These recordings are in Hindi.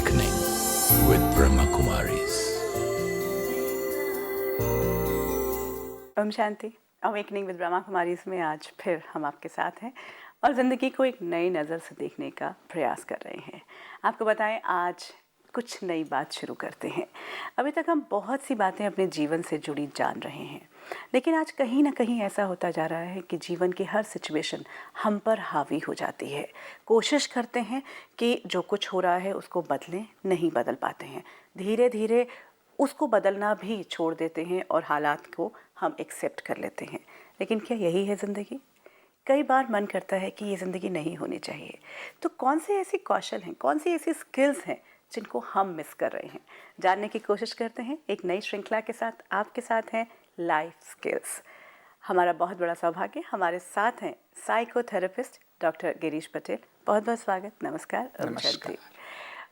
Awakening with Brahma Kumaris. ओम शांति। अवेकनिंग विद ब्रह्मा कुमारीज में आज फिर हम आपके साथ हैं और ज़िंदगी को एक नई नज़र से देखने का प्रयास कर रहे हैं। आपको बताएं, आज कुछ नई बात शुरू करते हैं। अभी तक हम बहुत सी बातें अपने जीवन से जुड़ी जान रहे हैं, लेकिन आज कहीं ना कहीं ऐसा होता जा रहा है कि जीवन की हर सिचुएशन हम पर हावी हो जाती है। कोशिश करते हैं कि जो कुछ हो रहा है उसको बदलें, नहीं बदल पाते हैं। धीरे धीरे उसको बदलना भी छोड़ देते हैं और हालात को हम एक्सेप्ट कर लेते हैं। लेकिन क्या यही है ज़िंदगी? कई बार मन करता है कि ये ज़िंदगी नहीं होनी चाहिए। तो कौन से ऐसे कौशल हैं, कौन सी ऐसी स्किल्स हैं जिनको हम मिस कर रहे हैं, जानने की कोशिश करते हैं। एक नई श्रृंखला के साथ आपके साथ हैं लाइफ स्किल्स। हमारा बहुत बड़ा सौभाग्य, हमारे साथ हैं साइकोथेरेपिस्ट डॉक्टर गिरीश पटेल। बहुत बहुत स्वागत। नमस्कार। ओम शांति।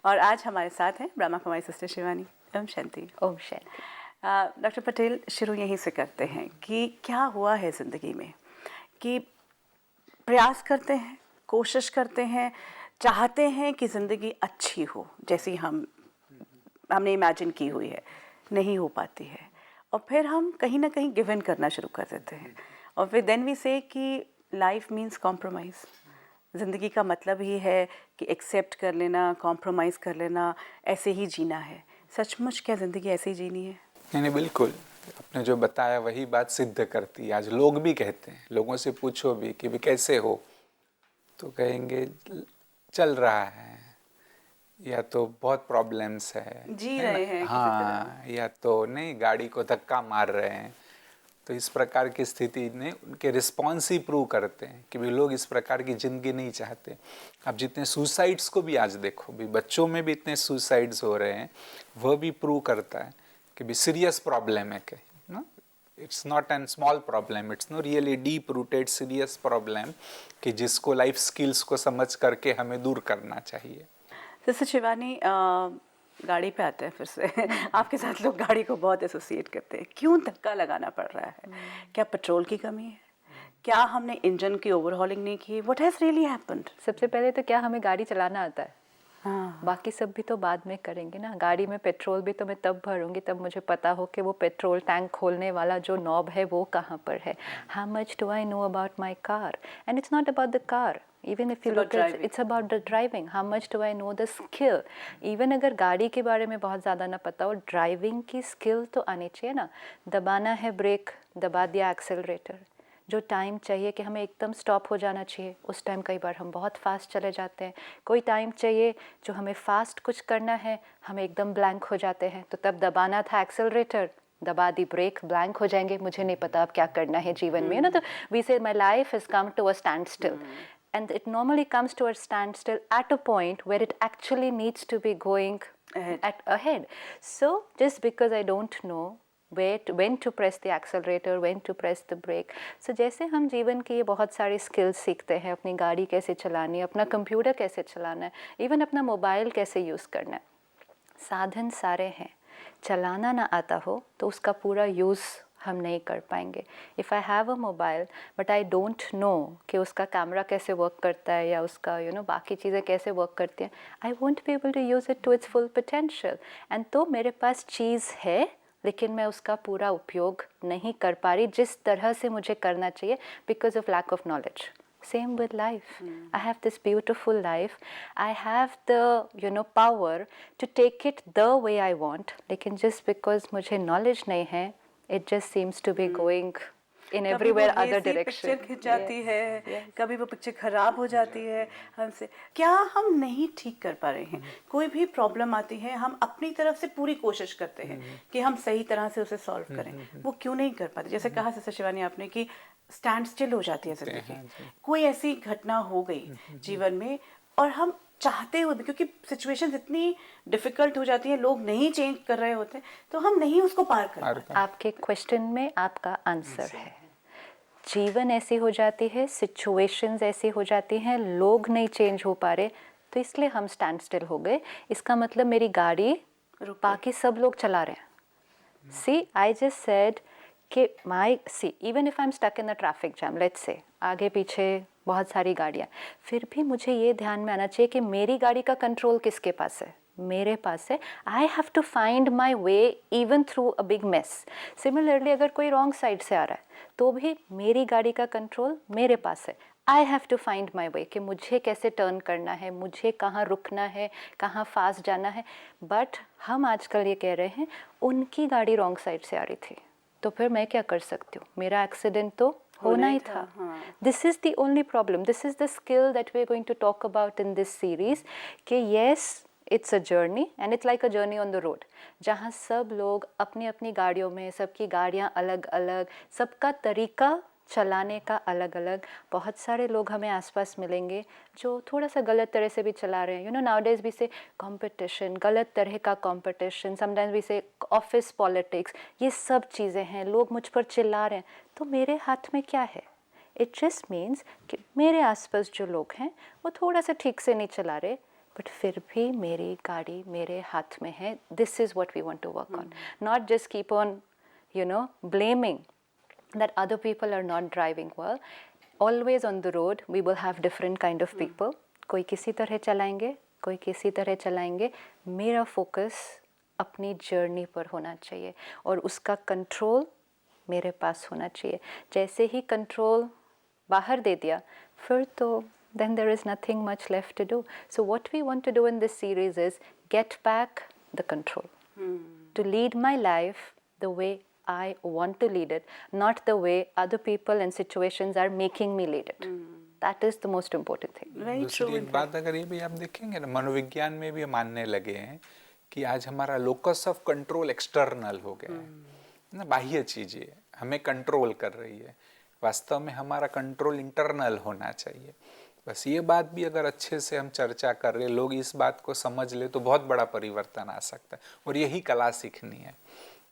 और आज हमारे साथ हैं ब्रह्मा कुमारी सिस्टर शिवानी। ओम शांति। ओम शांति। डॉक्टर पटेल, शुरू यहीं से करते हैं कि क्या हुआ है ज़िंदगी में कि प्रयास करते हैं, कोशिश करते हैं, चाहते हैं कि ज़िंदगी अच्छी हो जैसी हमने इमेजिन की हुई है, नहीं हो पाती है और फिर हम कहीं ना कहीं गिव इन करना शुरू कर देते हैं और फिर देन वी से कि लाइफ मीन्स कॉम्प्रोमाइज़। ज़िंदगी का मतलब ही है कि एक्सेप्ट कर लेना, कॉम्प्रोमाइज़ कर लेना, ऐसे ही जीना है। सचमुच क्या ज़िंदगी ऐसे ही जीनी है? नहीं, बिल्कुल। आपने जो बताया वही बात सिद्ध करती है। आज लोग भी कहते हैं, लोगों से पूछो भी कि भी कैसे हो, तो कहेंगे चल रहा है, या तो बहुत प्रॉब्लम्स है, जी रहे हैं हाँ, या तो नहीं, गाड़ी को धक्का मार रहे हैं। तो इस प्रकार की स्थिति ने उनके रिस्पॉन्स ही प्रूव करते हैं कि भी लोग इस प्रकार की ज़िंदगी नहीं चाहते। अब जितने सुसाइड्स को भी आज देखो, भी बच्चों में भी इतने सुसाइड्स हो रहे हैं, वह भी प्रूव करता है कि भी सीरियस प्रॉब्लम है कहीं ना। It's not an small problem, it's no really deep rooted serious problem कि जिसको लाइफ स्किल्स को समझ करके हमें दूर करना चाहिए। सिस्टर शिवानी, गाड़ी पे आते हैं फिर से। आपके साथ लोग गाड़ी को बहुत एसोसिएट करते हैं। क्यों धक्का लगाना पड़ रहा है? क्या पेट्रोल की कमी है? क्या हमने इंजन की ओवरहॉलिंग नहीं की? What has really happened? सबसे पहले तो क्या हमें गाड़ी चलाना आता है? हाँ। बाकी सब भी तो बाद में करेंगे ना। गाड़ी में पेट्रोल भी तो मैं तब भरूंगी तब मुझे पता हो कि वो पेट्रोल टैंक खोलने वाला जो नॉब है वो कहाँ पर है। How much do I know about my car? And it's not about the car, even if you look at it's about the driving. How much do I know the skill? even अगर गाड़ी के बारे में बहुत ज़्यादा ना पता हो, ड्राइविंग की स्किल तो आनी चाहिए ना। दबाना है ब्रेक, दबा दिया एक्सेलरेटर। जो टाइम चाहिए कि हमें एकदम स्टॉप हो जाना चाहिए, उस टाइम कई बार हम बहुत फास्ट चले जाते हैं। कोई टाइम चाहिए जो हमें फास्ट कुछ करना है, हम एकदम ब्लैंक हो जाते हैं, तो तब दबाना था एक्सेलरेटर, दबा दी ब्रेक, ब्लैंक हो जाएंगे, मुझे नहीं पता अब क्या करना है जीवन में ना। तो we say my life has come to a standstill, and it normally comes to a standstill at a point where it actually needs to be going ahead. So just because I don't know when to press the accelerator, when to press the brake. So जैसे हम जीवन की ये बहुत सारी स्किल्स सीखते हैं, अपनी गाड़ी कैसे चलानी है, अपना कंप्यूटर कैसे चलाना है, इवन अपना मोबाइल कैसे यूज़ करना है, साधन सारे हैं। चलाना ना आता हो तो उसका पूरा यूज़ हम नहीं कर पाएंगे। If I have a mobile but I don't know कि उसका कैमरा कैसे वर्क करता है या उसका बाकी चीज़ें कैसे वर्क करती हैं, I won't be able to use it to its full potential. And तो मेरे पास चीज़ है लेकिन मैं उसका पूरा उपयोग नहीं कर पा रही जिस तरह से मुझे करना चाहिए, because of lack of knowledge. Same with life. I have this beautiful life. I have the power to take it the way I want. लेकिन just because मुझे knowledge नहीं है, it just seems to be going in everywhere other direction. Picture खिंच जाती है, कभी वो पिक्चर खराब हो जाती है हमसे। क्या हम नहीं ठीक कर पा रहे हैं? कोई भी प्रॉब्लम आती है, हम अपनी तरफ से पूरी कोशिश करते हैं कि हम सही तरह से उसे सॉल्व करें, वो क्यों नहीं कर पाते? जैसे कहा सिस्टर शिवानी आपने कि स्टैंड स्टिल हो जाती है जिंदगी। कोई ऐसी घटना हो गई जीवन में और हम चाहते हुए भी, क्योंकि सिचुएशंस इतनी डिफिकल्ट हो जाती है, लोग नहीं चेंज कर रहे होते, तो हम नहीं उसको पार कर पाते। आपके क्वेश्चन में आपका आंसर है। जीवन ऐसी हो जाती है, सिचुएशंस ऐसी हो जाती हैं, लोग नहीं चेंज हो पा रहे, तो इसलिए हम स्टैंड स्टिल हो गए। इसका मतलब मेरी गाड़ी बाकी सब लोग चला रहे हैं। सी आई जस्ट सेड कि even if I'm stuck in the traffic jam, let's say आगे पीछे बहुत सारी गाड़ियाँ, फिर भी मुझे ये ध्यान में आना चाहिए कि मेरी गाड़ी का कंट्रोल किसके पास है, मेरे पास है. I have to find my way even through a big mess. Similarly अगर कोई रॉन्ग साइड से आ रहा है तो भी मेरी गाड़ी का कंट्रोल मेरे पास है. I have to find my way कि मुझे कैसे टर्न करना है, मुझे कहाँ रुकना है, कहाँ फास्ट जाना है. बट हम आजकल ये कह रहे हैं उनकी गाड़ी रॉन्ग साइड से आ रही थी, तो फिर मैं क्या कर सकती हूँ, मेरा एक्सीडेंट तो होना ही था. This is the only problem. This is the skill that we are going to talk about in this series कि yes it's a journey and it's like a journey on the road, जहाँ सब लोग अपनी अपनी गाड़ियों में, सबकी गाड़ियाँ अलग अलग, सबका तरीका चलाने का अलग अलग. बहुत सारे लोग हमें आसपास मिलेंगे जो थोड़ा सा गलत तरह से भी चला रहे हैं. यू नो नाउडेज वी से कंपटीशन, गलत तरह का कंपटीशन, समटाइम्स वी से ऑफिस पॉलिटिक्स, ये सब चीज़ें हैं. लोग मुझ पर चिल्ला रहे हैं, तो मेरे हाथ में क्या है? इट जस्ट मीन्स कि मेरे आसपास जो लोग हैं वो थोड़ा सा ठीक से नहीं चला रहे, बट फिर भी मेरी गाड़ी मेरे हाथ में है. This is what we want to work on, not just keep on blaming that other people are not driving well. Always on the road we will have different kind of people. कोई किसी तरह चलाएंगे, कोई किसी तरह चलाएंगे. मेरा फोकस अपनी जर्नी पर होना चाहिए और उसका कंट्रोल मेरे पास होना चाहिए. जैसे ही कंट्रोल बाहर दे दिया फिर तो then there is nothing much left to do. So what we want to do in this series is get back the control, to lead my life the way I want to lead it, not the way other people and situations are making me lead it. That is the most important thing. दूसरी एक बात अगर ये भी आप देखेंगे ना, मनोविज्ञान में भी मानने लगे हैं कि आज हमारा लोकस ऑफ कंट्रोल एक्सटर्नल हो गया है ना, बाह्य चीजें हमें कंट्रोल कर रही है. वास्तव में हमारा कंट्रोल इंटरनल होना चाहिए. बस ये बात भी अगर अच्छे से हम चर्चा कर रहे, लोग इस बात को समझ ले तो बहुत बड़ा परिवर्तन आ सकता है. और यही कला सीखनी है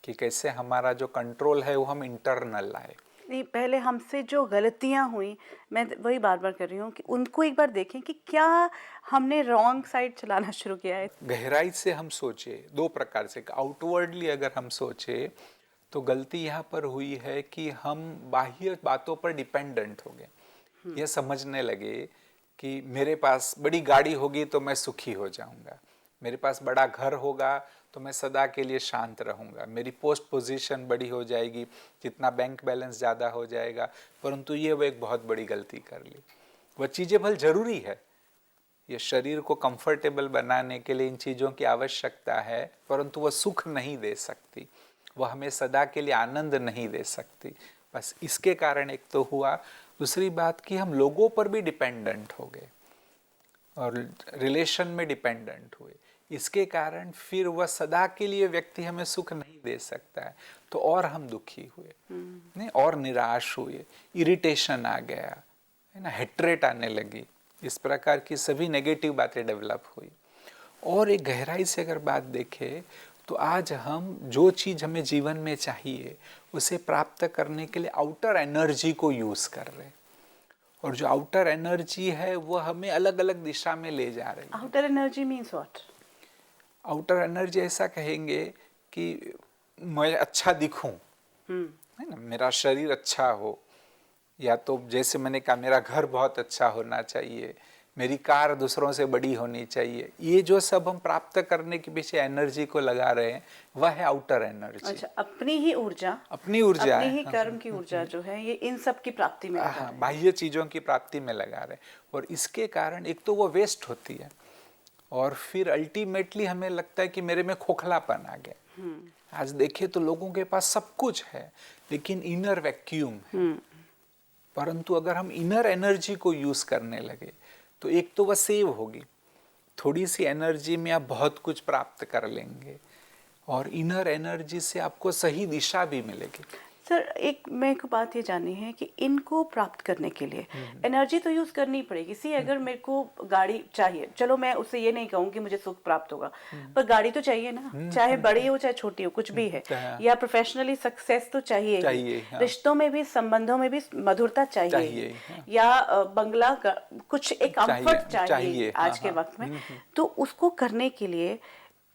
कि कैसे हमारा जो कंट्रोल है वो हम इंटरनल लाए. नहीं, पहले हमसे जो गलतियां हुई, मैं वही बार बार कर रही हूँ कि उनको एक बार देखें कि क्या हमने रॉन्ग साइड चलाना शुरू किया है. गहराई से हम सोचे दो प्रकार से. आउटवर्डली अगर हम सोचे तो गलती यहाँ पर हुई है कि हम बाह्य बातों पर डिपेंडेंट हो गए. ये समझने लगे कि मेरे पास बड़ी गाड़ी होगी तो मैं सुखी हो जाऊंगा, मेरे पास बड़ा घर होगा तो मैं सदा के लिए शांत रहूंगा, मेरी पोस्ट पोजीशन बड़ी हो जाएगी, जितना बैंक बैलेंस ज़्यादा हो जाएगा. परंतु ये वो एक बहुत बड़ी गलती कर ली. वह चीज़ें भले ज़रूरी है, ये शरीर को कंफर्टेबल बनाने के लिए इन चीज़ों की आवश्यकता है, परंतु वह सुख नहीं दे सकती, वह हमें सदा के लिए आनंद नहीं दे सकती. बस इसके कारण एक तो हुआ. दूसरी बात कि हम लोगों पर भी डिपेंडेंट हो गए और रिलेशन में डिपेंडेंट हुए. इसके कारण फिर वह सदा के लिए व्यक्ति हमें सुख नहीं दे सकता है, तो और हम दुखी हुए, नहीं और निराश हुए, इरिटेशन आ गया है ना, हेट्रेट आने लगी. इस प्रकार की सभी नेगेटिव बातें डेवलप हुई. और एक गहराई से अगर बात देखें तो आज हम जो चीज़ हमें जीवन में चाहिए उसे प्राप्त करने के लिए आउटर एनर्जी को यूज़ कर रहे हैं. और जो आउटर एनर्जी है वो हमें अलग अलग दिशा में ले जा रही है. Outer energy means what? Outer energy ऐसा कहेंगे कि मैं अच्छा दिखूं, है ना, मेरा शरीर अच्छा हो, या तो जैसे मैंने कहा मेरा घर बहुत अच्छा होना चाहिए, मेरी कार दूसरों से बड़ी होनी चाहिए. ये जो सब हम प्राप्त करने के पीछे एनर्जी को लगा रहे हैं वह है आउटर एनर्जी. अच्छा, अपनी ही ऊर्जा, अपनी ऊर्जा, अपनी ही कर्म की ऊर्जा जो है ये इन सब की प्राप्ति में लगा रहे हैं. बाह्य चीज़ों की प्राप्ति में लगा रहे हैं. और इसके कारण एक तो वो वेस्ट होती है और फिर अल्टीमेटली हमें लगता है कि मेरे में खोखलापन आ गया. आज देखें तो लोगों के पास सब कुछ है लेकिन इनर वैक्यूम है. परंतु अगर हम इनर एनर्जी को यूज करने लगे तो एक तो वह सेव होगी, थोड़ी सी एनर्जी में आप बहुत कुछ प्राप्त कर लेंगे और इनर एनर्जी से आपको सही दिशा भी मिलेगी. सर, एक मेरे को बात ये जाननी है कि इनको प्राप्त करने के लिए एनर्जी तो यूज करनी पड़ेगी. सी अगर मेरे को गाड़ी चाहिए, चलो मैं उससे ये नहीं कहूँ कि मुझे सुख प्राप्त होगा, पर गाड़ी तो चाहिए ना, चाहे बड़ी हो चाहे छोटी हो, कुछ भी है, या प्रोफेशनली सक्सेस तो चाहिए. हाँ. रिश्तों में भी, संबंधों में भी मधुरता चाहिए. या बंगला, कुछ एक कंफर्ट चाहिए आज के वक्त में. तो उसको करने के लिए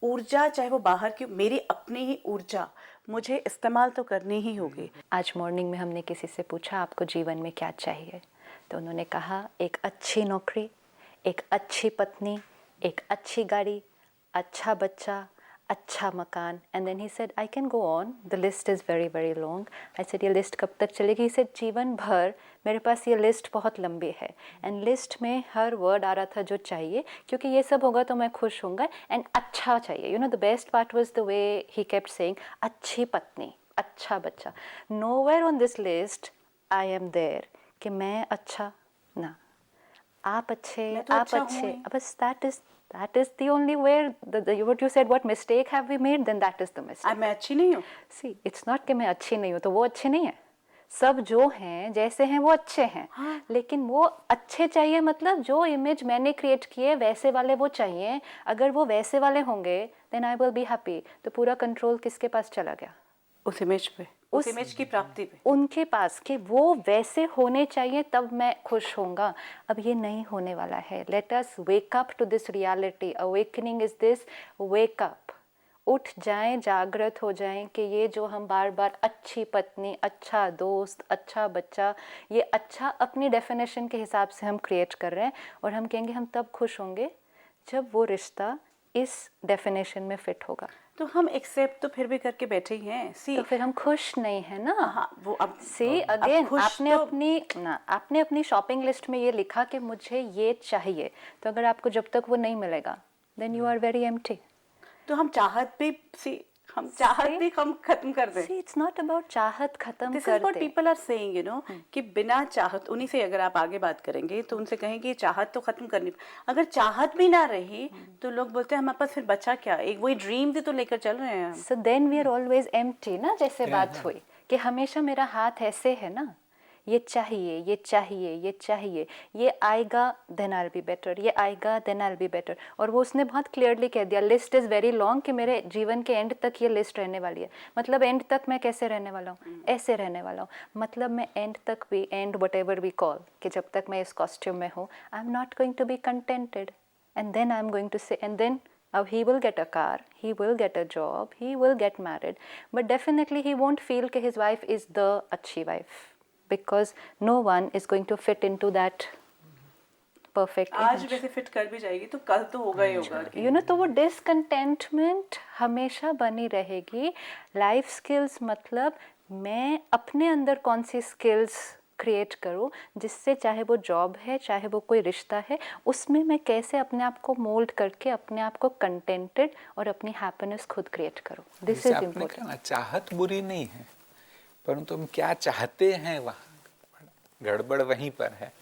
ऊर्जा, चाहे वो बाहर की, मेरी अपनी ही ऊर्जा मुझे इस्तेमाल तो करनी ही होगी. आज मॉर्निंग में हमने किसी से पूछा आपको जीवन में क्या चाहिए, तो उन्होंने कहा एक अच्छी नौकरी, एक अच्छी पत्नी, एक अच्छी गाड़ी, अच्छा बच्चा, अच्छा मकान. And then he said I can go on, the list is very very long. I said ये लिस्ट कब तक चलेगी? ही सेड जीवन भर मेरे पास ये लिस्ट बहुत लंबी है. एंड लिस्ट में हर वर्ड आ रहा था जो चाहिए, क्योंकि ये सब होगा तो मैं खुश होऊंगा. एंड अच्छा चाहिए. You know the best part was the way he kept saying अच्छी पत्नी, अच्छा बच्चा. Nowhere on this list I am there कि मैं अच्छा ना, आप अच्छे, मैं तो आप अच्छा अच्छे. हूँ ही. बस that is the only where what you said, what mistake have we made, then that is the mistake. मैं अच्छी नहीं हूँ. See, it's not कि मैं अच्छी नहीं हूँ तो वो अच्छे नहीं है. सब जो हैं जैसे हैं वो अच्छे हैं. हाँ. लेकिन वो अच्छे चाहिए, मतलब जो इमेज मैंने क्रिएट किए वैसे वाले वो चाहिए. अगर वो वैसे वाले होंगे then I will be happy. तो पूरा कंट्रोल किसके पास चला गया? उस इमेज पे, उस इमेज की प्राप्ति पे, उनके पास कि वो वैसे होने चाहिए तब मैं खुश होऊंगा. अब ये नहीं होने वाला है. Let us wake up to this reality. Awakening is this, wake up. उठ जाएं, जागृत हो जाएं कि ये जो हम बार बार अच्छी पत्नी, अच्छा दोस्त, अच्छा बच्चा, ये अच्छा अपनी डेफिनेशन के हिसाब से हम क्रिएट कर रहे हैं. और हम कहेंगे हम तब खुश होंगे जब वो रिश्ता इस डेफिनेशन में फिट होगा. तो हम एक्सेप्ट तो फिर भी करके बैठे ही हैं. सी तो फिर हम खुश नहीं है ना. हाँ, वो अब सी अगेन खुश आपने अपनी शॉपिंग लिस्ट में ये लिखा कि मुझे ये चाहिए. तो अगर आपको जब तक वो नहीं मिलेगा then you are very empty. तो हम चाहत भी हम खत्म कर दें. सी इट्स नॉट अबाउट चाहत खत्म दिस कर is what they. People are saying, you know, कि बिना चाहत, उन्हीं से अगर आप आगे बात करेंगे तो उनसे कहेंगे चाहत तो खत्म करनी. अगर चाहत भी ना रही तो लोग बोलते हैं हमारे पास फिर बचा क्या, एक वही ड्रीम भी तो लेकर चल रहे हैं हम. So then we are always empty ना. जैसे बात हुई कि हमेशा मेरा हाथ ऐसे है ना, ये चाहिए, ये चाहिए, ये चाहिए, ये आएगा then I will be better, ये आएगा then I will be better. और वो उसने बहुत क्लियरली कह दिया लिस्ट इज़ वेरी लॉन्ग कि मेरे जीवन के एंड तक ये लिस्ट रहने वाली है. मतलब एंड तक मैं कैसे रहने वाला हूँ? ऐसे रहने वाला हूँ. मतलब मैं एंड तक भी, and whatever we call, कि जब तक मैं इस कॉस्ट्यूम में हूँ I am not going to be contented. And then I am going to say, and then he will get a car, he will get a job, he will get married, but definitely he won't feel that his wife is the अच्छी wife, because no one is going to fit into that perfect आज image. वैसे फिट कर भी जाएगी तो कल तो होगा ही होगा. You know, तो वो डिसकंटेंटमेंट हमेशा बनी रहेगी. लाइफ स्किल्स मतलब मैं अपने अंदर कौन सी स्किल्स क्रिएट करूँ जिससे, चाहे वो जॉब है, चाहे वो कोई रिश्ता है, उसमें मैं कैसे अपने आप को मोल्ड करके अपने आप को कंटेंटेड और अपनी हैप्पीनेस खुद क्रिएट करूँ. This is important. चाहत बुरी नहीं है, परंतु हम क्या चाहते हैं वहाँ गड़बड़ वहीं पर है.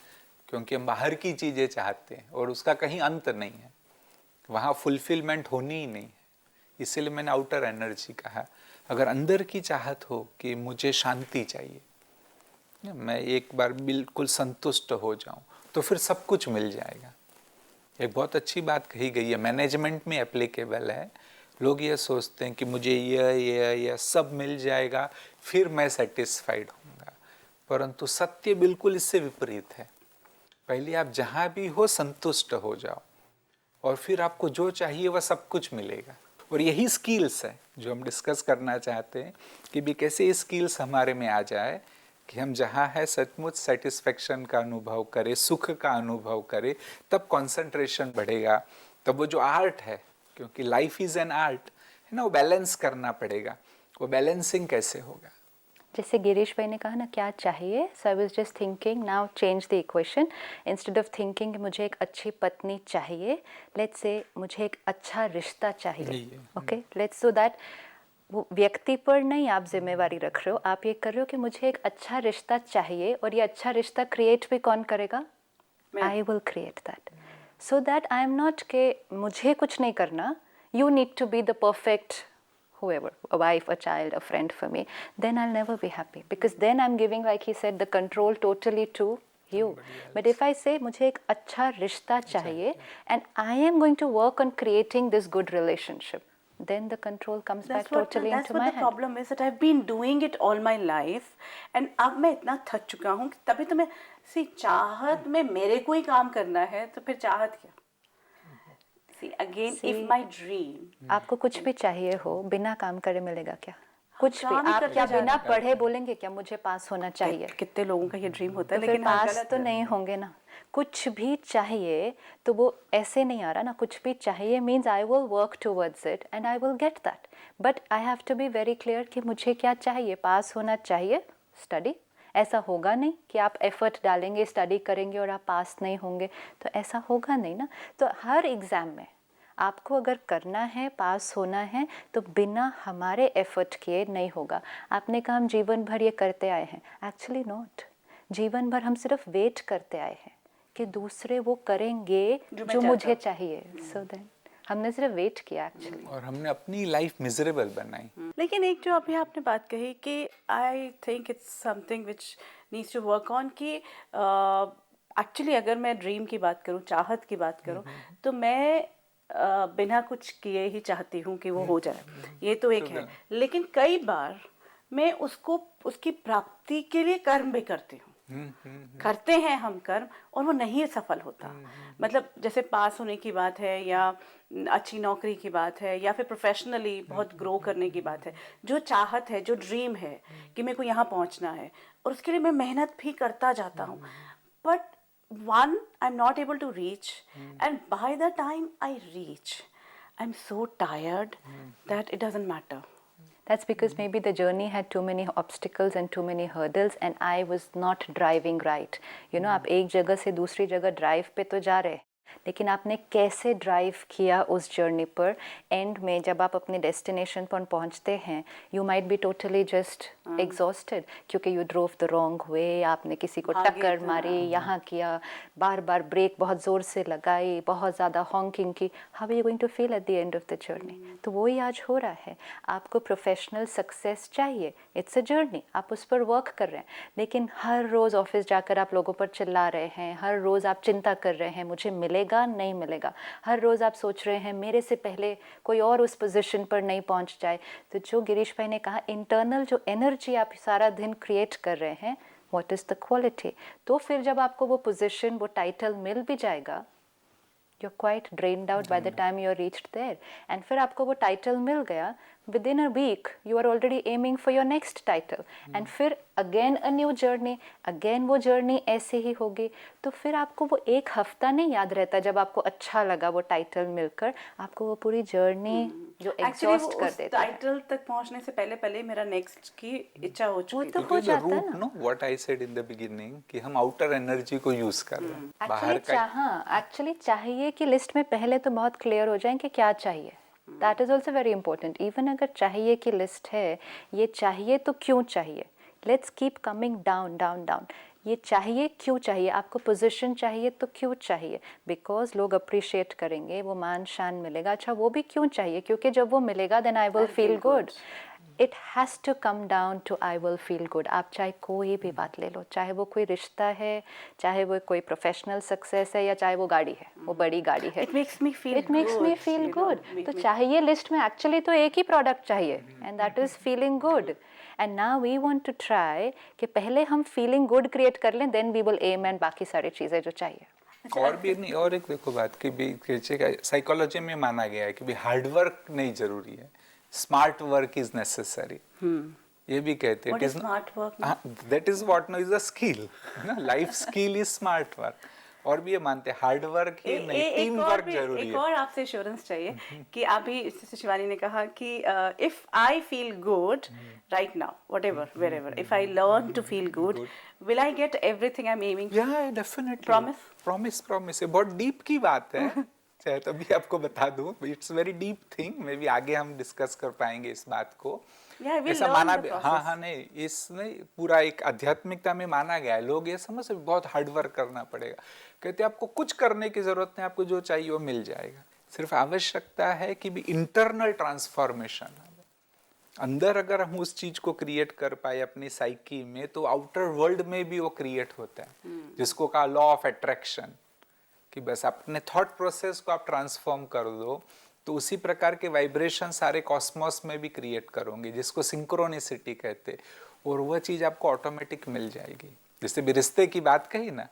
क्योंकि हम बाहर की चीज़ें चाहते हैं और उसका कहीं अंत नहीं है, वहाँ फुलफिलमेंट होनी ही नहीं है. इसीलिए मैंने आउटर एनर्जी कहा. अगर अंदर की चाहत हो कि मुझे शांति चाहिए, मैं एक बार बिल्कुल संतुष्ट हो जाऊं, तो फिर सब कुछ मिल जाएगा. एक बहुत अच्छी बात कही गई है, मैनेजमेंट में एप्लीकेबल है. लोग ये सोचते हैं कि मुझे यह सब मिल जाएगा फिर मैं सेटिस्फाइड होऊंगा, परंतु सत्य बिल्कुल इससे विपरीत है. पहले आप जहाँ भी हो संतुष्ट हो जाओ और फिर आपको जो चाहिए वह सब कुछ मिलेगा. और यही स्किल्स है जो हम डिस्कस करना चाहते हैं कि भी कैसे ये स्किल्स हमारे में आ जाए कि हम जहाँ है सचमुच सेटिस्फेक्शन का अनुभव करें, सुख का अनुभव करें. तब कंसंट्रेशन बढ़ेगा. तब वो जो आर्ट है, क्योंकि लाइफ इज एन आर्ट है ना, वो बैलेंस करना पड़ेगा. वो बैलेंसिंग कैसे होगा? जैसे गिरीश भाई ने कहा ना क्या चाहिए, so I was just thinking now change the equation. Instead of thinking मुझे एक अच्छी पत्नी चाहिए, लेट्स से मुझे एक अच्छा रिश्ता चाहिए. ओके, लेट्स सो दैट वो व्यक्ति पर नहीं आप जिम्मेवारी रख रहे हो, आप ये कर रहे हो कि मुझे एक अच्छा रिश्ता चाहिए. और ये अच्छा रिश्ता क्रिएट भी कौन करेगा? I will create that. So that I am not के मुझे कुछ नहीं करना, you need to be the perfect whoever, a wife, a child, a friend for me, then I'll never be happy, because then I'm giving, like he said, the control totally to you. But if I say मुझे एक अच्छा रिश्ता चाहिए and I am going to work on creating this good relationship, then the control comes back totally into my hand. That's what the problem is, that I've been doing it all my life and अब मैं इतना थक चुका हूँ कि तभी तो मैं चाहत में मेरे को ही काम करना है, तो फिर चाहत क्या? Again, if my dream, आपको कुछ भी चाहिए हो बिना काम करे मिलेगा क्या? कुछ भी काम ही आप करते क्या जा बिना रहे पढ़े बोलेंगे क्या मुझे पास होना चाहिए? कितने लोगों का ये ड्रीम होता है, तो फिर लेकिन हाँ, पास गलत तो है। नहीं होंगे ना। कुछ भी चाहिए तो वो ऐसे नहीं आ रहा ना। कुछ भी चाहिए means I will work towards it and I will get that, but I have to be very clear कि मुझे क्या चाहिए। पास होना चाहिए, स्टडी। ऐसा होगा नहीं कि आप एफर्ट डालेंगे, स्टडी करेंगे और आप पास नहीं होंगे, तो ऐसा होगा नहीं ना। तो हर एग्ज़ाम में आपको अगर करना है, पास होना है, तो बिना हमारे एफर्ट किए नहीं होगा। आपने कहा हम जीवन भर ये करते आए हैं, एक्चुअली नॉट। जीवन भर हम सिर्फ वेट करते आए हैं कि दूसरे वो करेंगे जो मुझे चाहिए। सो देन हमने सिर्फ वेट किया एक्चुअली, और हमने अपनी लाइफ मिजरेबल बनाई। लेकिन एक जो अभी आपने बात कही कि I think it's something which needs to work on, कि एक्चुअली अगर मैं ड्रीम की बात करूं, चाहत की बात करूं, तो मैं बिना कुछ किए ही चाहती हूं कि वो हो जाए, ये तो एक है। लेकिन कई बार मैं उसको, उसकी प्राप्ति के लिए कर्म भी करती हूँ। करते हैं हम कर्म और वो नहीं सफल होता। मतलब जैसे पास होने की बात है, या अच्छी नौकरी की बात है, या फिर प्रोफेशनली बहुत ग्रो करने की बात है, जो चाहत है, जो ड्रीम है कि मेरे को यहाँ पहुँचना है, और उसके लिए मैं मेहनत भी करता जाता हूँ, but one, I'm not able to reach, and by the time I reach, I'm so tired that it doesn't matter. that's because maybe the journey had too many obstacles and too many hurdles and I was not driving right. You know, आप एक जगह से दूसरी जगह ड्राइव पे तो जा रहे, लेकिन आपने कैसे ड्राइव किया उस जर्नी पर। एंड में जब आप अपने डेस्टिनेशन पर पहुंचते हैं, you might be totally just exhausted, क्योंकि you drove the wrong way. आपने किसी को टक्कर मारी, यहाँ किया, बार बार ब्रेक बहुत ज़ोर से लगाई, बहुत ज़्यादा हॉन्किंग की। How are you going to feel at the end of the journey? तो वही आज हो रहा है। आपको प्रोफेशनल सक्सेस चाहिए, इट्स अ जर्नी, आप उस पर वर्क कर रहे हैं, लेकिन हर रोज़ ऑफिस जाकर आप लोगों पर चिल्ला रहे हैं, हर रोज़ आप चिंता कर रहे हैं मुझे मिलेगा नहीं मिलेगा, हर रोज़ आप सोच रहे हैं मेरे से पहले कोई और उस पोजीशन पर नहीं पहुंच जाए। तो जो गिरीश भाई ने कहा, इंटरनल जो एनर्जी आप सारा दिन क्रिएट कर रहे हैं, व्हाट इज़ द क्वालिटी। तो फिर जब आपको वो पोजीशन, वो टाइटल मिल भी जाएगा, you're quite drained out by the time you're reached there, and फिर आपको वो टाइटल मिल गया, within a week you are already aiming for your next title, and फिर again a new journey, again वो जर्नी ऐसे ही होगी। तो फिर आपको वो एक हफ्ता नहीं याद रहता जब आपको अच्छा लगा वो टाइटल मिलकर, आपको वो पूरी जर्नी जो एग्जॉस्ट कर देता है। टाइटल तक पहुंचने से पहले पहले मेरा नेक्स्ट की इच्छा हो चुकी तो थी। हो जाता है ना। What I said in the beginning कि हम आउटर एनर्जी को यूज कर रहे हैं, बाहर का। एक्चुअली चाहिए कि लिस्ट में पहले तो बहुत क्लियर हो जाए कि क्या चाहिए। That is also very important. Even अगर चाहिए की लिस्ट है, ये चाहिए तो क्यों चाहिए, let's keep coming down down down. ये चाहिए क्यों चाहिए, आपको पोजीशन चाहिए तो क्यों चाहिए, बिकॉज लोग अप्रिशिएट करेंगे, वो मान शान मिलेगा। अच्छा वो भी क्यों चाहिए, क्योंकि जब वो मिलेगा then I will feel good. It has to come down to I will feel good. आप चाहे कोई भी बात ले लो, चाहे वो कोई रिश्ता है, चाहे वो कोई प्रोफेशनल सक्सेस है, या चाहे वो गाड़ी है, वो बड़ी गाड़ी है, it makes me feel good. तो चाहिए लिस्ट में एक्चुअली तो एक ही प्रोडक्ट चाहिए, and that is feeling good. And now we want to try कि पहले हम फीलिंग गुड क्रिएट कर लें, then we will aim and बाकी सारी चीज़ें जो चाहिए। और भी नहीं, और एक देखो बात कि भी साइकोलॉजी में माना गया है कि भी हार्डवर्क नहीं जरूरी है, स्मार्ट वर्क इज नेसेसरी। ये भी कहते हैं smart work, that is what no is a skill ना, life skill is smart work. और भी ये मानते हैं हार्ड वर्क ही नहीं, टीम वर्क जरूरी है। एक और आपसे एश्योरेंस चाहिए कि अभी जैसे शिवानी ने कहा कि if I feel good right now, whatever wherever, if I learn to feel good, will I get everything I am aiming? या डेफिनेटली। प्रॉमिस ये बहुत डीप की बात है। चाहे तो अभी आपको बता दूं, it's very deep thing, may be आगे हम डिस्कस कर पाएंगे इस बात को। ऐसा माना, हाँ नहीं, इसमें पूरा एक आध्यात्मिकता में माना गया है। लोग ये समझ से बहुत हार्ड वर्क करना पड़ेगा, कहते हैं आपको कुछ करने की जरूरत नहीं, आपको जो चाहिए वो मिल जाएगा। सिर्फ आवश्यकता है कि भी इंटरनल ट्रांसफॉर्मेशन, अंदर अगर हम उस चीज को क्रिएट कर पाए अपनी साइकी में, तो आउटर वर्ल्ड में भी वो क्रिएट होता है, जिसको कहा लॉ ऑफ अट्रैक्शन, कि बस अपने थॉट प्रोसेस को आप ट्रांसफॉर्म कर दो तो उसी प्रकार के वाइब्रेशन सारे कॉस्मोस में भी क्रिएट करोगे, जिसको सिंक्रोनिसिटी कहते, और वह चीज़ आपको ऑटोमेटिक मिल जाएगी। जैसे भी रिश्ते की बात कही ना,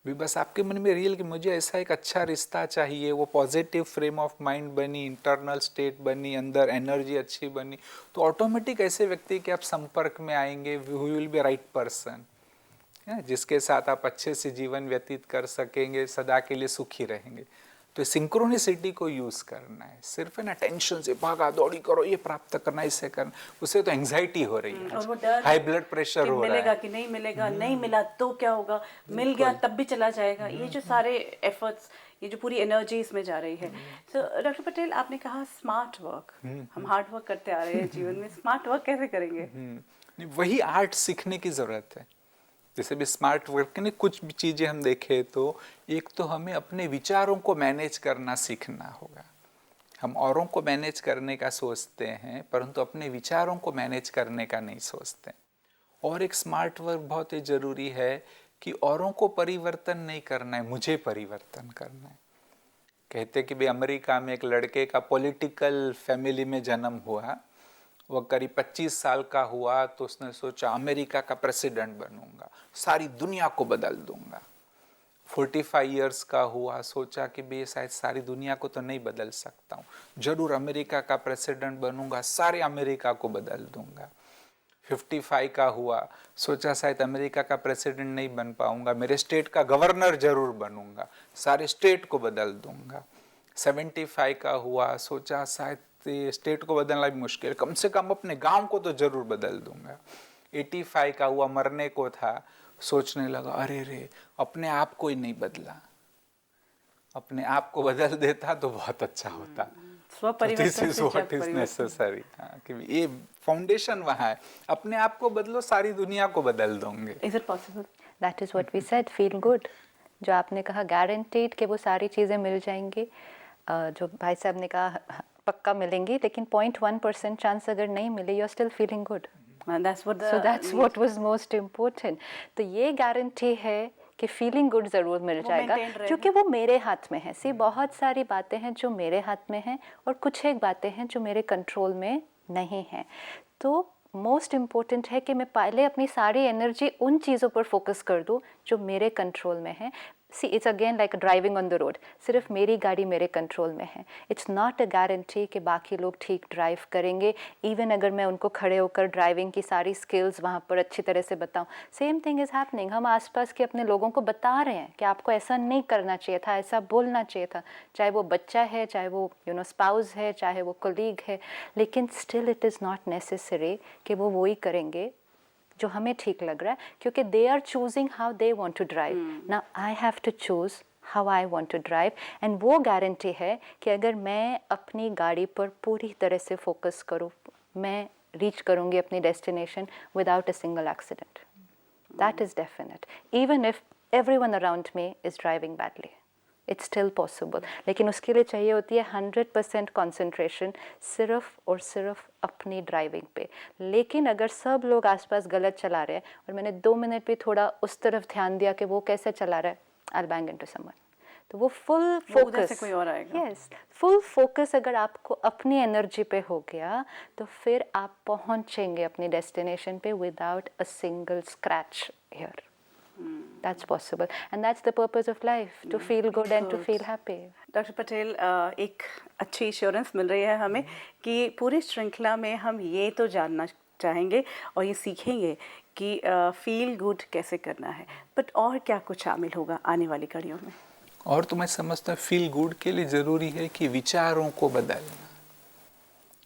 भी बस आपके मन में रियल कि मुझे ऐसा एक अच्छा रिश्ता चाहिए, वो पॉजिटिव फ्रेम ऑफ माइंड बनी, इंटरनल स्टेट बनी, अंदर एनर्जी अच्छी बनी, तो ऑटोमेटिक ऐसे व्यक्ति के आप संपर्क में आएंगे, who will be right person, जिसके साथ आप अच्छे से जीवन व्यतीत कर सकेंगे, सदा के लिए सुखी रहेंगे। तो सिंक्रोनिसिटी को यूज करना है, सिर्फ है ना टेंशन से भागा दौड़ी करो, ये प्राप्त करना, इससे करना, उससे तो एंजाइटी हो रही और वो है, डर हाई ब्लड प्रेशर हो रहा मिलेगा है कि नहीं मिलेगा, नहीं मिला तो क्या होगा, मिल गया तब भी चला जाएगा, ये जो सारे एफर्ट्स, ये जो पूरी एनर्जी इसमें जा रही है। तो डॉक्टर पटेल, आपने कहा स्मार्ट वर्क, हम हार्ड वर्क करते आ रहे हैं जीवन में, स्मार्ट वर्क कैसे करेंगे? नहीं, वही आर्ट सीखने की जरूरत है। जैसे भी स्मार्ट वर्क में कुछ भी चीज़ें हम देखें तो एक तो हमें अपने विचारों को मैनेज करना सीखना होगा। हम औरों को मैनेज करने का सोचते हैं परंतु अपने विचारों को मैनेज करने का नहीं सोचते। और एक स्मार्ट वर्क बहुत ही ज़रूरी है कि औरों को परिवर्तन नहीं करना है, मुझे परिवर्तन करना है। कहते कि भाई अमेरिका में एक लड़के का पॉलिटिकल फैमिली में जन्म हुआ, वो करीब 25 साल का हुआ तो उसने सोचा अमेरिका का प्रेसिडेंट बनूंगा, सारी दुनिया को बदल दूंगा। 45 इयर्स का हुआ, सोचा कि भाई शायद सारी दुनिया को तो नहीं बदल सकता हूँ, जरूर अमेरिका का प्रेसिडेंट बनूंगा, सारे अमेरिका को बदल दूंगा। 55 का हुआ, सोचा शायद अमेरिका का प्रेसिडेंट नहीं बन पाऊंगा, मेरे स्टेट का गवर्नर जरूर बनूंगा, सारे स्टेट को बदल दूंगा। 75 का हुआ, सोचा शायद स्टेट को बदलना भी मुश्किल, कम से कम अपने गांव को तो जरूर बदल दूंगा। 85 का हुआ, मरने को था, सोचने लगा अरे रे अपने आप को ही नहीं बदला, अपने आप को बदल देता तो बहुत अच्छा होता। नेसेसरी, कि ये फाउंडेशन वहाँ है, अपने आप को बदलो सारी दुनिया को बदल दोगे। Is it possible? That is what we said, feel good. जो आपने कहा गारंटीड कि वो सारी चीज़ें मिल जाएंगी, जो भाई साहब ने कहा पक्का मिलेंगी, लेकिन 0.1% चांस अगर नहीं मिले, you are still feeling good. So that's what was most important. तो ये गारंटी है कि फीलिंग गुड ज़रूर मिल जाएगा, क्योंकि वो मेरे हाथ में है। सी बहुत सारी बातें हैं जो मेरे हाथ में हैं और कुछ एक बातें हैं जो मेरे कंट्रोल में नहीं हैं। तो मोस्ट इम्पोर्टेंट है कि मैं पहले अपनी सारी एनर्जी उन चीज़ों पर फोकस कर दूँ जो मेरे कंट्रोल में है। See it's again like driving on the road, सिर्फ मेरी गाड़ी मेरे कंट्रोल में है। इट्स नॉट अ गारंटी कि बाकी लोग ठीक ड्राइव करेंगे, इवन अगर मैं उनको खड़े होकर ड्राइविंग की सारी स्किल्स वहाँ पर अच्छी तरह से बताऊँ। सेम थिंग इज़ हैपनिंग, हम आसपास के अपने लोगों को बता रहे हैं कि आपको ऐसा नहीं करना चाहिए था, ऐसा बोलना चाहिए था, चाहे वो बच्चा है, चाहे वो स्पाउस है, चाहे वो कोलीग है, लेकिन still it is not necessary कि वो वही करेंगे जो हमें ठीक लग रहा है, क्योंकि they are choosing how they want to drive. Now I have to choose how I want to drive, and वो गारंटी है कि अगर मैं अपनी गाड़ी पर पूरी तरह से फोकस करूँ, मैं रीच करूँगी अपनी destination without a single accident. That is definite, even if everyone around me is driving badly, it's still possible. लेकिन उसके लिए चाहिए होती है 100% कॉन्सेंट्रेशन सिर्फ और सिर्फ अपनी ड्राइविंग पे। लेकिन अगर सब लोग आसपास गलत चला रहे हैं और मैंने 2 मिनट भी थोड़ा उस तरफ ध्यान दिया कि वो कैसे चला रहा है, आई बैंग इनटू समवन। तो वो फुल फोकस, कोई और आएगा। यस, फुल फोकस अगर आपको अपनी एनर्जी पे हो गया तो फिर आप पहुंचेंगे अपनी डेस्टिनेशन पे without a single scratch here. That's possible, and that's the purpose of life, to feel good and to feel happy. Doctor Patel, एक अच्छी एश्योरेंस मिल रही है हमें कि पूरी श्रृंखला में हम ये तो जानना चाहेंगे और ये सीखेंगे कि फील गुड कैसे करना है, बट और क्या कुछ शामिल होगा आने वाली कड़ियों में? और तो मैं समझता हूँ फील गुड के लिए ज़रूरी है कि विचारों को बदलना,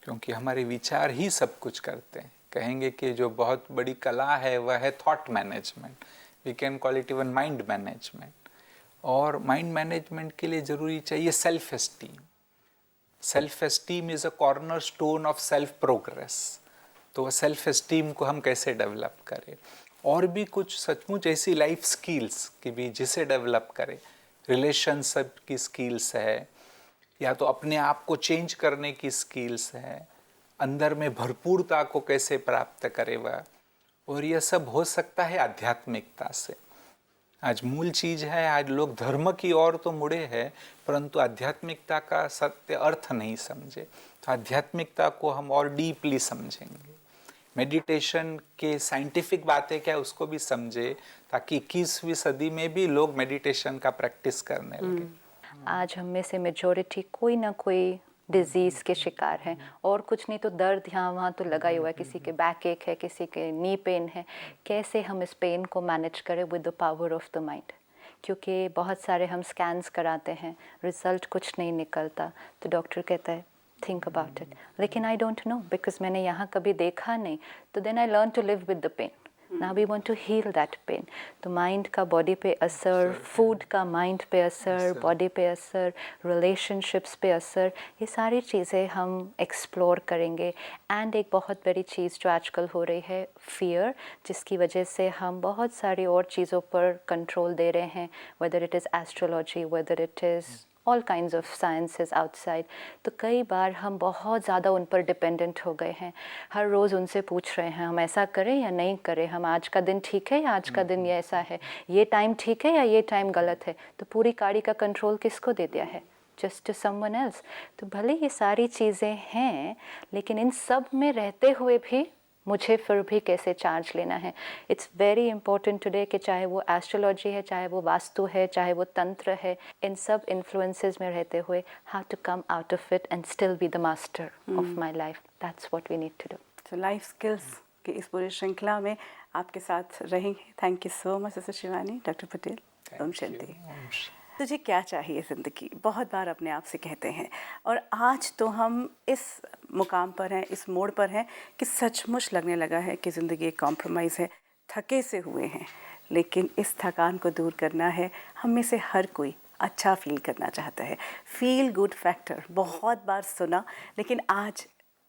क्योंकि हमारे विचार ही सब कुछ करते हैं। कहेंगे कि जो बहुत बड़ी कला है वह है thought management, we can call it even mind management. और माइंड मैनेजमेंट के लिए ज़रूरी चाहिए self esteem. Self esteem is a cornerstone of self progress. तो सेल्फ एस्टीम को हम कैसे डेवलप करें, और भी कुछ सचमुच ऐसी लाइफ स्किल्स कि भी जिसे डेवलप करें। रिलेशनशिप की स्किल्स है, या तो अपने आप को चेंज करने की स्किल्स है, अंदर में भरपूरता को कैसे प्राप्त करे वह। और यह सब हो सकता है आध्यात्मिकता से। आज मूल चीज़ है, आज लोग धर्म की ओर तो मुड़े हैं परंतु आध्यात्मिकता का सत्य अर्थ नहीं समझे। तो आध्यात्मिकता को हम और डीपली समझेंगे, मेडिटेशन के साइंटिफिक बातें क्या है उसको भी समझे, ताकि 21वीं सदी में भी लोग मेडिटेशन का प्रैक्टिस करने लगे। आज हम में से मेजॉरिटी कोई ना कोई डिजीज़ के शिकार हैं, और कुछ नहीं तो दर्द यहाँ वहाँ तो लगा ही हुआ है, किसी के बैक एक है, किसी के नी पेन है। कैसे हम इस पेन को मैनेज करें with the power of the mind, क्योंकि बहुत सारे हम स्कैन्स कराते हैं, रिज़ल्ट कुछ नहीं निकलता, तो डॉक्टर कहता है थिंक अबाउट इट, लेकिन आई डोंट नो बिकॉज मैंने यहाँ कभी देखा नहीं, तो then I learn to live with the pain. Now we want to heal that pain. तो माइंड का बॉडी पे असर, फूड का माइंड पे असर, बॉडी पे असर, रिलेशनशिप्स पे असर, ये सारी चीज़ें हम एक्सप्लोर करेंगे। एंड एक बहुत बड़ी चीज़ जो आजकल हो रही है, फियर, जिसकी वजह से हम बहुत सारी और चीज़ों पर कंट्रोल दे रहे हैं, whether it is astrology, whether it is all kinds of sciences outside. तो कई बार हम बहुत ज़्यादा उन पर डिपेंडेंट हो गए हैं। हर रोज़ उनसे पूछ रहे हैं हम ऐसा करें या नहीं करें, हम आज का दिन ठीक है या आज का दिन ये ऐसा है, ये टाइम ठीक है या ये टाइम गलत है। तो पूरी गाड़ी का कंट्रोल किसको दे दिया है? Just to someone else. तो भले ये सारी चीज़ें हैं, लेकिन इन सब में रहते हुए भी मुझे फिर भी कैसे चार्ज लेना है। इट्स वेरी इंपॉर्टेंट टुडे कि चाहे वो एस्ट्रोलॉजी है, चाहे वो वास्तु है, चाहे वो तंत्र है, इन सब इन्फ्लुएंसेस में रहते हुए how to come out of it and still be the master of my life. That's what we need to do. तो लाइफ स्किल्स की इस पूरी श्रृंखला में आपके साथ रहेंगे। Thank you so much sister Shivani. Doctor Patel, ओम शांति। तुझे क्या चाहिए ज़िंदगी, बहुत बार अपने आप से कहते हैं, और आज तो हम इस मुकाम पर हैं, इस मोड़ पर हैं कि सचमुच लगने लगा है कि ज़िंदगी एक कॉम्प्रोमाइज़ है। थके से हुए हैं, लेकिन इस थकान को दूर करना है। हम में से हर कोई अच्छा फील करना चाहता है। फील गुड फैक्टर बहुत बार सुना, लेकिन आज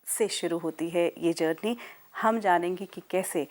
से शुरू होती है ये जर्नी। हम जानेंगे कि कैसे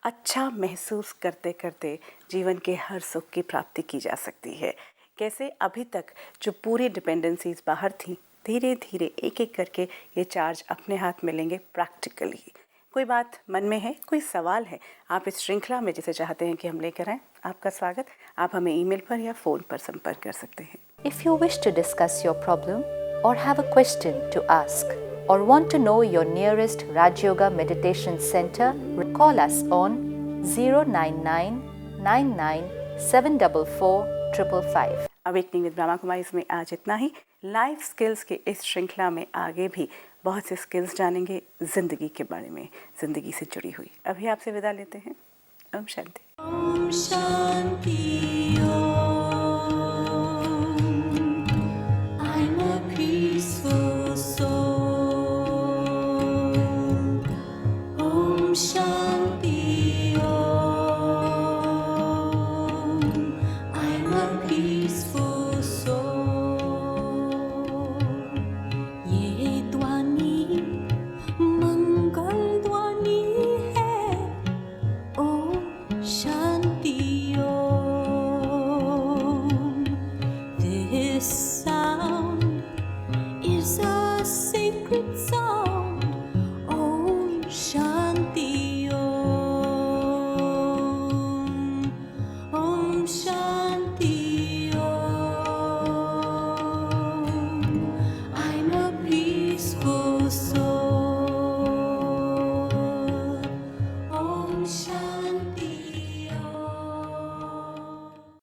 अच्छा महसूस करते करते जीवन के हर सुख की प्राप्ति की जा सकती है। कैसे अभी तक जो पूरी डिपेंडेंसीज बाहर थी, धीरे धीरे एक एक करके ये चार्ज अपने हाथ में लेंगे प्रैक्टिकली। कोई बात मन में है, कोई सवाल है, आप इस श्रृंखला में जिसे चाहते हैं कि हम लेकर आएँ, आपका स्वागत। आप हमें ईमेल पर या फ़ोन पर संपर्क कर सकते हैं। If you wish to discuss your problem or have a question to ask or want to know your nearest Raj Yoga Meditation Center, call us on 099 99 744 555. Awakening with Brahma Kumaris में आज इतना ही। लाइफ स्किल्स के इस श्रृंखला में आगे भी बहुत से स्किल्स जानेंगे ज़िंदगी के बारे में, ज़िंदगी से जुड़ी हुई। अभी आपसे विदा लेते हैं। ओम शांति। ओम शांति।